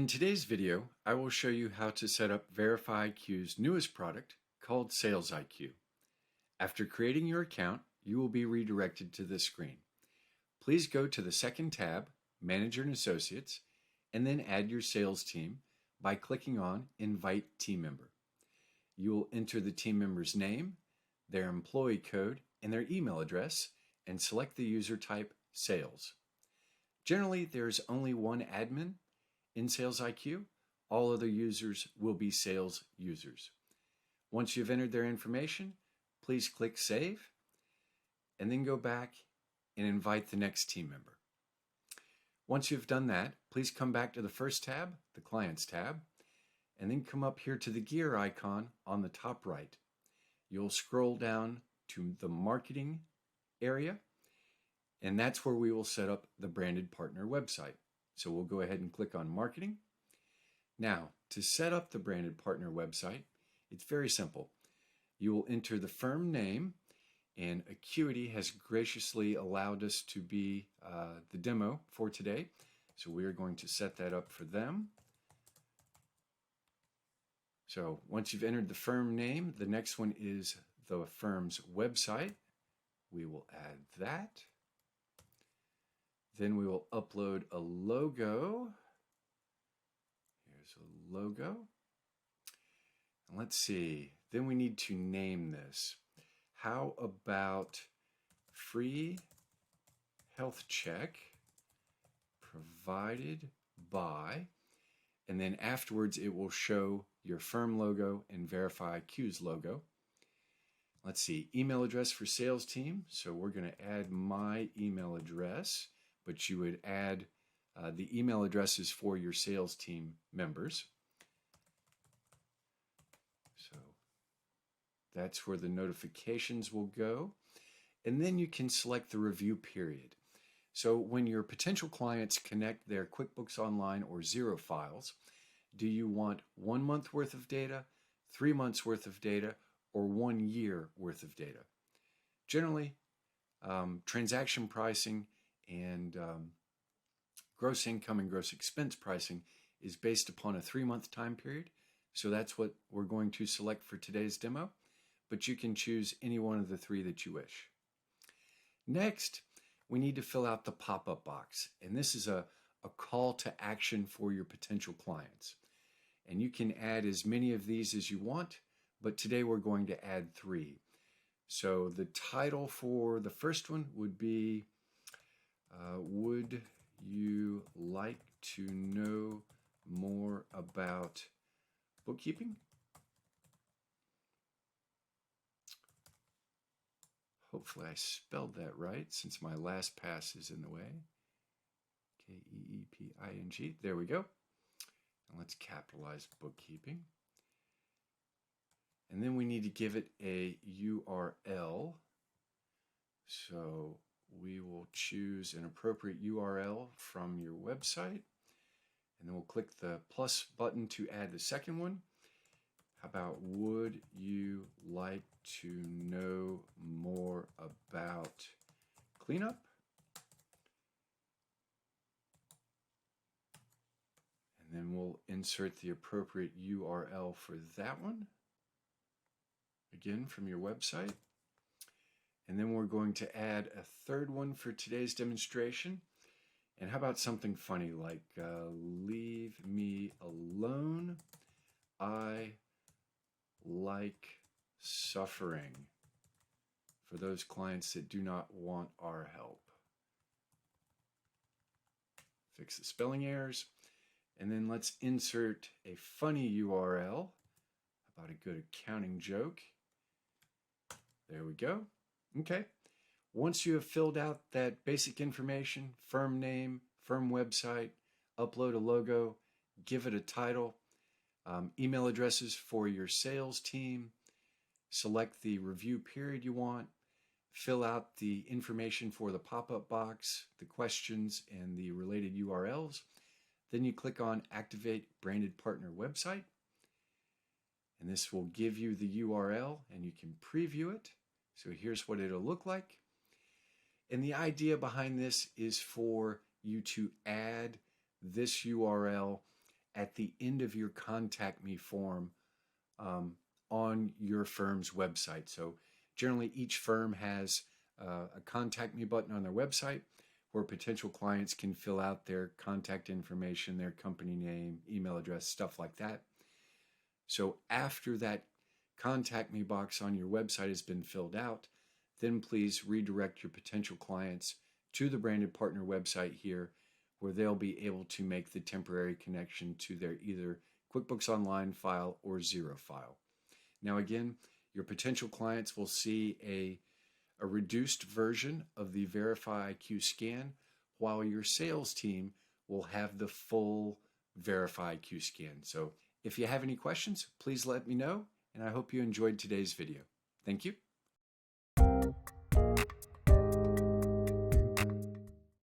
In today's video, I will show you how to set up VerifyiQ's newest product called SalesIQ. After creating your account, you will be redirected to this screen. Please go to the second tab, Manager and Associates, and then add your sales team by clicking on Invite Team Member. You will enter the team member's name, their employee code, and their email address, and select the user type Sales. Generally, there is only one admin in SalesIQ. All other users will be sales users. Once you've entered their information, please click Save, and then go back and invite the next team member. Once you've done that, please come back to the first tab, the Clients tab, and then come up here to the gear icon on the top right. You'll scroll down to the Marketing area, and that's where we will set up the branded partner website. So we'll go ahead and click on Marketing. Now, to set up the branded partner website, it's very simple. You will enter the firm name, and Acuity has graciously allowed us to be the demo for today. So we are going to set that up for them. So once you've entered the firm name, the next one is the firm's website. We will add that. Then we will upload a logo. Here's a logo. And let's see. Then we need to name this. How about free health check provided by, and then afterwards it will show your firm logo and VerifyiQ's logo. Let's see, email address for sales team. So we're going to add my email address, but you would add the email addresses for your sales team members. So that's where the notifications will go. And then you can select the review period. So when your potential clients connect their QuickBooks Online or Xero files, do you want 1 month worth of data, 3 months worth of data, or 1 year worth of data? Generally, transaction pricing and gross income and gross expense pricing is based upon a 3-month time period. So that's what we're going to select for today's demo, but you can choose any one of the 3 that you wish. Next, we need to fill out the pop-up box, and this is a call to action for your potential clients. And you can add as many of these as you want, but today we're going to add 3. So the title for the first one would be, would you like to know more about bookkeeping? Hopefully I spelled that right since my last pass is in the way. K-E-E-P-I-N-G. There we go. And let's capitalize bookkeeping. And then we need to give it a URL. So we will choose an appropriate URL from your website. And then we'll click the plus button to add the second one. How about, would you like to know more about cleanup? And then we'll insert the appropriate URL for that one, again from your website. And then we're going to add a third one for today's demonstration. And how about something funny like, leave me alone, I like suffering, for those clients that do not want our help. Fix the spelling errors. And then let's insert a funny URL about a good accounting joke. There we go. Okay. Once you have filled out that basic information, firm name, firm website, upload a logo, give it a title, email addresses for your sales team, select the review period you want, fill out the information for the pop-up box, the questions, and the related URLs. Then you click on Activate Branded Partner Website, and this will give you the URL, and you can preview it. So here's what it'll look like. And the idea behind this is for you to add this URL at the end of your Contact Me form on your firm's website. So generally each firm has a Contact Me button on their website where potential clients can fill out their contact information, their company name, email address, stuff like that. So after that Contact Me box on your website has been filled out, then please redirect your potential clients to the branded partner website here, where they'll be able to make the temporary connection to their either QuickBooks Online file or Xero file. Now again, your potential clients will see a reduced version of the VerifyiQ scan, while your sales team will have the full VerifyiQ scan. So if you have any questions, please let me know, and I hope you enjoyed today's video. Thank you.